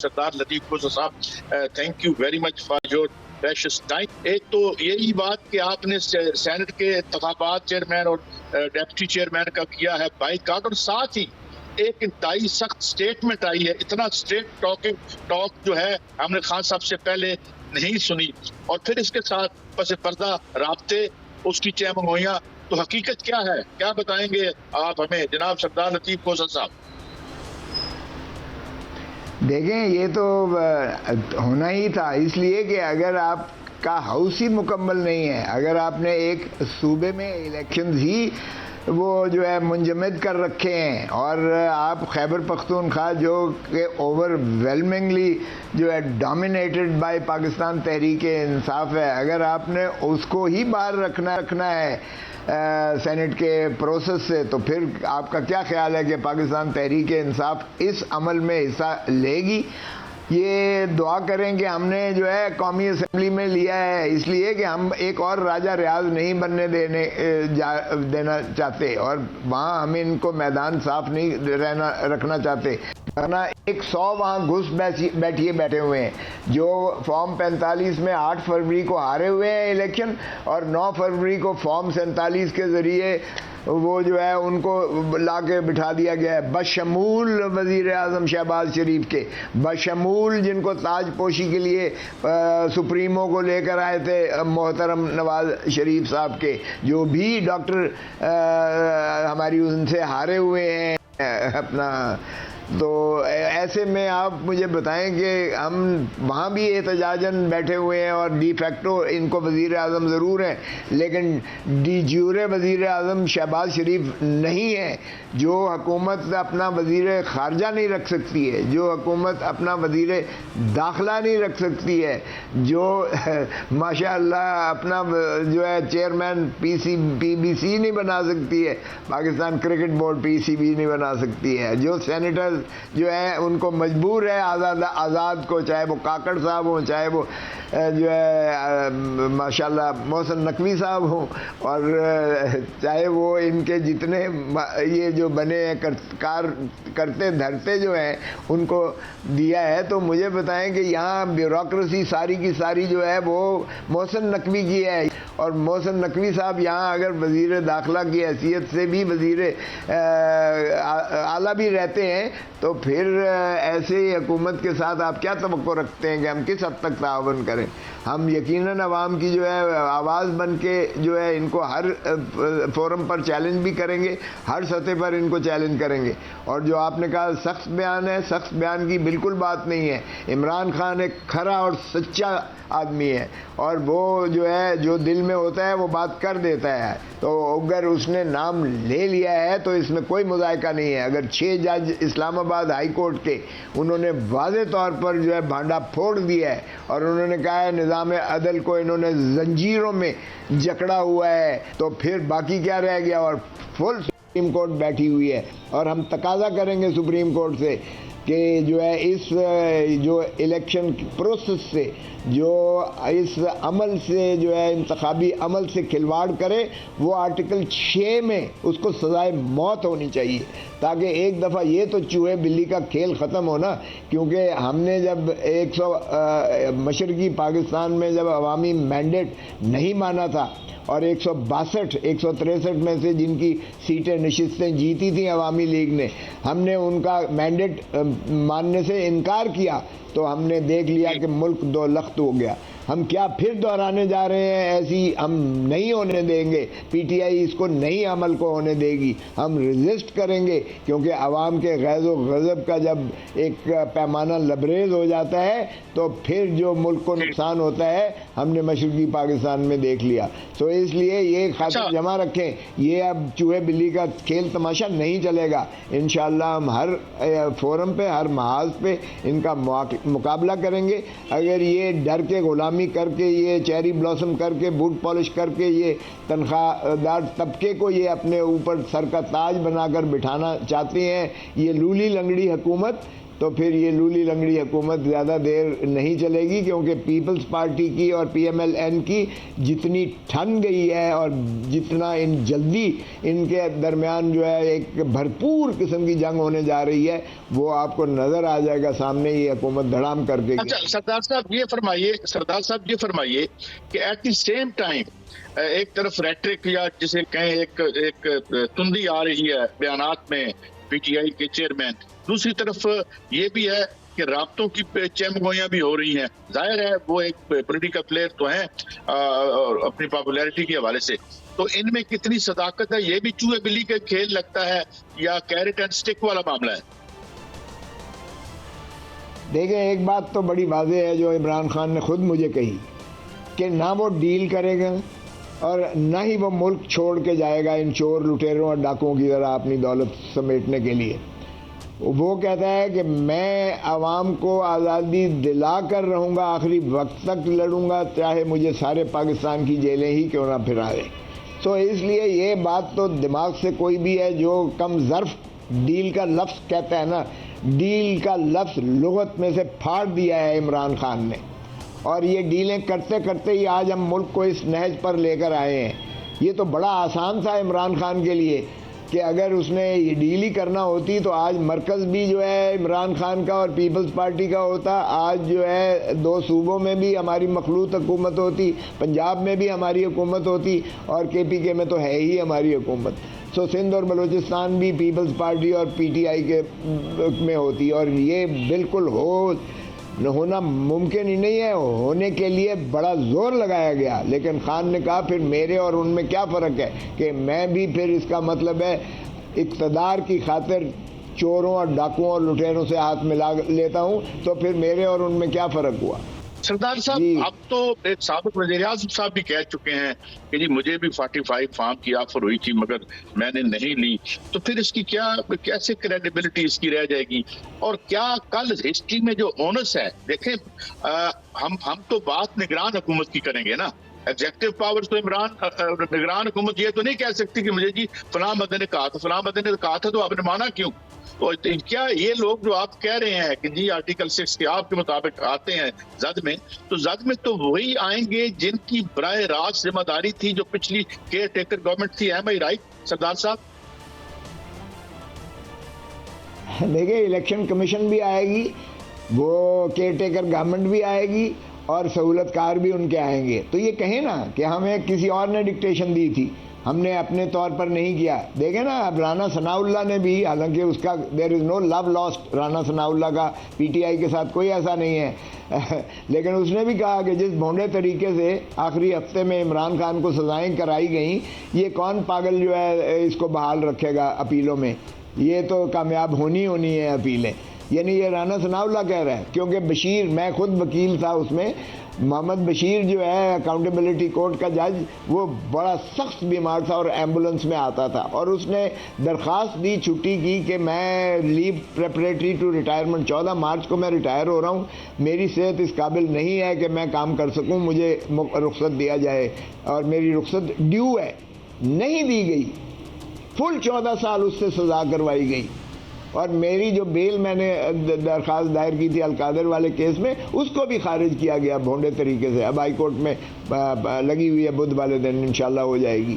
सरदार लतीफ खोसा साहब, thank you very much for your precious time. एक तो यही बात कि आपने सेनेट के इंतखाबात चेयरमैन और डेप्टी चेयरमैन का किया है बाइकआउट, और साथ ही एक इंतहाई सख्त स्टेटमेंट आई है। इतना स्ट्रेट टॉक जो है हमने खान साहब से पहले नहीं सुनी, और फिर इसके साथ पस पर्दा राब्ते, उसकी चहमगोइयां। तो हकीकत क्या है, क्या बताएंगे आप हमें जनाब सरदार लतीफ खोसा साहब? देखें, ये तो होना ही था, इसलिए कि अगर आपका हाउस ही मुकम्मल नहीं है, अगर आपने एक सूबे में इलेक्शन ही वो जो है मुंजमद कर रखे हैं, और आप खैबर पख्तूनख्वा जो कि ओवरवेलमिंगली जो है डोमिनेटेड बाय पाकिस्तान तहरीक इंसाफ है, अगर आपने उसको ही बाहर रखना है सेनेट के प्रोसेस से, तो फिर आपका क्या ख्याल है कि पाकिस्तान तहरीक इंसाफ इस अमल में हिस्सा लेगी? ये दुआ करें कि हमने जो है कौमी असम्बली में लिया है इसलिए कि हम एक और राजा रियाज नहीं बनने देना चाहते, और वहाँ हम इनको मैदान साफ नहीं रखना चाहते, वरना 100 वहाँ घुस बैठे हुए हैं जो फॉर्म 45 में 8 फरवरी को हारे हुए हैं इलेक्शन, और 9 फरवरी को फॉर्म 47 के ज़रिए वो जो है उनको ला के बिठा दिया गया है, बशमूल वज़ीर आज़म शहबाज शरीफ के, बशमूल जिनको ताजपोशी के लिए सुप्रीमो को लेकर आए थे मोहतरम नवाज शरीफ साहब के, जो भी डॉक्टर हमारी उनसे हारे हुए हैं अपना। तो ऐसे में आप मुझे बताएं कि हम वहाँ भी एहतजाजन बैठे हुए हैं, और डी फैक्टो इनको वज़ीर आज़म ज़रूर हैं, लेकिन डी ज्यूरे वज़ीर आज़म शहबाज शरीफ नहीं है। जो हुकूमत अपना वज़ीर ख़ारजा नहीं रख सकती है, जो हुकूमत अपना वज़ीर दाखिला नहीं रख सकती है, जो माशाअल्लाह अपना जो है चेयरमैन PBC नहीं बना सकती है, पाकिस्तान क्रिकेट बोर्ड PCB नहीं बना सकती है, जो सेनेटर जो है उनको मजबूर है आज़ाद को, चाहे वो काकड़ साहब हों, चाहे वो जो है माशाल्लाह मोहसिन नकवी साहब हों, और चाहे वो इनके जितने ये जो बने हैं करते धरते जो हैं उनको दिया है। तो मुझे बताएं कि यहाँ ब्यूरोक्रेसी सारी की सारी जो है वो मोहसिन नकवी की है, और मोहसिन नकवी साहब यहाँ अगर वज़ीर दाखिला की हैसियत से भी वज़ीर आला भी रहते हैं, तो फिर ऐसे हुकूमत के साथ आप क्या तवक्को रखते हैं कि हम किस हद तक तावन करें? हम यकीनन अवाम की जो है आवाज़ बन के जो है इनको हर फोरम पर चैलेंज भी करेंगे, हर सतह पर इनको चैलेंज करेंगे। और जो आपने कहा सख्त बयान है, सख्त बयान की बिल्कुल बात नहीं है। इमरान खान एक खरा और सच्चा आदमी है, और वो जो है जो दिल में होता है वो बात कर देता है। तो अगर उसने नाम ले लिया है तो इसमें कोई मुज़ायका नहीं है। अगर 6 जज इस्लामाबाद हाई कोर्ट के उन्होंने वाज़े तौर पर जो है भांडा फोड़ दिया है, और उन्होंने कहा है निज़ाम अदल को इन्होंने जंजीरों में जकड़ा हुआ है, तो फिर बाकी क्या रह गया? और फुल सुप्रीम कोर्ट बैठी हुई है, और हम तकाजा करेंगे सुप्रीम कोर्ट से कि जो है इस जो इलेक्शन प्रोसेस से, जो इस अमल से जो है इंतखाबी अमल से खिलवाड़ करे, वो आर्टिकल 6 में उसको सज़ाए मौत होनी चाहिए, ताकि एक दफ़ा ये तो चूहे बिल्ली का खेल ख़त्म हो ना। क्योंकि हमने जब 100 मशरक़ी पाकिस्तान में जब अवामी मैंडेट नहीं माना था, और 163 में से जिनकी सीटें नशिस्तें जीती थी अवामी लीग ने, हमने उनका मैंडेट मानने से इनकार किया, तो हमने देख लिया कि मुल्क दो लख्त हो गया। हम क्या फिर दोहराने जा रहे हैं? ऐसी हम नहीं होने देंगे, PTI इसको नहीं अमल को होने देगी। हम रेजिस्ट करेंगे, क्योंकि आवाम के गैज़ो गज़ब का जब एक पैमाना लबरेज हो जाता है तो फिर जो मुल्क को नुकसान होता है हमने मशरक़ी पाकिस्तान में देख लिया। तो इसलिए ये खातिर जमा रखें, ये अब चूहे बिल्ली का खेल तमाशा नहीं चलेगा। इंशाअल्लाह हम हर फोरम पे, हर महाज पे इनका मुकाबला करेंगे। अगर ये डर के गुलामी करके, ये चेरी ब्लॉसम करके, बूट पॉलिश करके ये तनख्वाहदार तबके को ये अपने ऊपर सर का ताज बनाकर बिठाना चाहते हैं, ये लूली लंगड़ी हुकूमत, تو پھر یہ لولی لنگڑی حکومت زیادہ دیر نہیں چلے گی، کیونکہ پیپلز پارٹی کی اور پی ایم ایل این کی جتنی ٹھن گئی ہے اور جتنا جلدی ان کے درمیان جو ہے ایک بھرپور قسم کی جنگ ہونے جا رہی ہے، وہ آپ کو نظر آ جائے گا سامنے یہ حکومت دھڑام کر کے۔ اچھا سردار صاحب یہ فرمائیے کہ ایٹ دی سیم ٹائم ایک طرف ریٹرک یا جسے کہیں ایک تندی آ رہی ہے بیانات میں پی ٹی آئی کے چیئرمین، دوسری طرف یہ بھی ہے کہ رابطوں کی چہمگوئیاں بھی ہو رہی ہیں۔ ظاہر ہے وہ ایک پولیٹیکل پلیئر تو ہیں اپنی پاپولیرٹی کے حوالے سے، تو ان میں کتنی صداقت ہے، یہ بھی چوہے بلی کا کھیل لگتا ہے یا کیرٹ اینڈ سٹک والا معاملہ ہے؟ دیکھیں ایک بات تو بڑی واضح ہے جو عمران خان نے خود مجھے کہی کہ نہ وہ ڈیل کرے گا اور نہ ہی وہ ملک چھوڑ کے جائے گا ان چور لٹیروں اور ڈاکوؤں کی طرح اپنی دولت سمیٹنے کے لیے۔ وہ کہتا ہے کہ میں عوام کو آزادی دلا کر رہوں گا، آخری وقت تک لڑوں گا، چاہے مجھے سارے پاکستان کی جیلیں ہی کیوں نہ پھرائے۔ تو اس لیے یہ بات تو دماغ سے کوئی بھی ہے جو کم ظرف ڈیل کا لفظ کہتا ہے نا، ڈیل کا لفظ لغت میں سے پھاڑ دیا ہے عمران خان نے، اور یہ ڈیلیں کرتے کرتے ہی آج ہم ملک کو اس نہج پر لے کر آئے ہیں۔ یہ تو بڑا آسان تھا عمران خان کے لیے کہ اگر اس نے یہ ڈیل ہی کرنا ہوتی تو آج مرکز بھی جو ہے عمران خان کا اور پیپلز پارٹی کا ہوتا، آج جو ہے 2 صوبوں میں بھی ہماری مخلوط حکومت ہوتی، پنجاب میں بھی ہماری حکومت ہوتی اور کے پی کے میں تو ہے ہی ہماری حکومت، سو سندھ اور بلوچستان بھی پیپلز پارٹی اور پی ٹی آئی کے میں ہوتی، اور یہ بالکل ہونا ممکن ہی نہیں ہے۔ ہونے کے لیے بڑا زور لگایا گیا، لیکن خان نے کہا پھر میرے اور ان میں کیا فرق ہے کہ میں بھی پھر اس کا مطلب ہے اقتدار کی خاطر چوروں اور ڈاکوؤں اور لٹیروں سے ہاتھ ملا لیتا ہوں، تو پھر میرے اور ان میں کیا فرق ہوا؟ سردار صاحب اب تو ایک سابق وزیر اعظم صاحب بھی کہہ چکے ہیں کہ جی مجھے بھی 45 فارم کی آفر ہوئی تھی مگر میں نے نہیں لی، تو پھر اس کی کیسے کریڈیبلٹی اس کی رہ جائے گی؟ اور کیا کل ہسٹری میں جو اونس ہے، دیکھیں ہم تو بات نگران حکومت کی کریں گے نا، ایگزیکٹو پاور تو نگران حکومت یہ تو نہیں کہہ سکتی کہ مجھے جی فلاں بندے نے کہا تھا، فلاں بندے نے کہا تھا تو آپ نے مانا کیوں؟ تو کیا یہ لوگ جو آپ کہہ رہے ہیں کہ جی آرٹیکل 6 کے آپ کے مطابق آتے ہیں زد میں، تو زد میں تو وہی آئیں گے جن کی براہ راست ذمہ داری تھی جو پچھلی کیئر ٹیکر گورنمنٹ تھی۔ ایم آئی رائٹ سردار صاحب؟ دیکھیں الیکشن کمیشن بھی آئے گی، وہ کیئر ٹیکر گورنمنٹ بھی آئے گی اور سہولت کار بھی ان کے آئیں گے، تو یہ کہیں نا کہ ہمیں کسی اور نے ڈکٹیشن دی تھی، ہم نے اپنے طور پر نہیں کیا۔ دیکھیں نا اب رانا ثناء اللہ نے بھی، حالانکہ اس کا دیر از نو لو لاسٹ، رانا ثناء اللہ کا پی ٹی آئی کے ساتھ کوئی ایسا نہیں ہے لیکن اس نے بھی کہا کہ جس بھونڈے طریقے سے آخری ہفتے میں عمران خان کو سزائیں کرائی گئیں، یہ کون پاگل جو ہے اس کو بحال رکھے گا اپیلوں میں، یہ تو کامیاب ہونی ہے اپیلیں۔ یعنی یہ رانا ثناء اللہ کہہ رہا ہے، کیونکہ بشیر، میں خود وکیل تھا اس میں، محمد بشیر جو ہے اکاؤنٹیبلٹی کورٹ کا جج، وہ بڑا سخت بیمار تھا اور ایمبولنس میں آتا تھا، اور اس نے درخواست دی چھٹی کی کہ میں لیو پریپریٹری ٹو ریٹائرمنٹ، 14 مارچ کو میں ریٹائر ہو رہا ہوں، میری صحت اس قابل نہیں ہے کہ میں کام کر سکوں، مجھے رخصت دیا جائے، اور میری رخصت ڈیو ہے، نہیں دی گئی، فل 14 سال اس سے سزا کروائی گئی، اور میری جو بیل میں نے درخواست دائر کی تھی القادر والے کیس میں، اس کو بھی خارج کیا گیا بھونڈے طریقے سے۔ اب ہائی کورٹ میں لگی ہوئی ہے، بدھ والے دن انشاءاللہ ہو جائے گی۔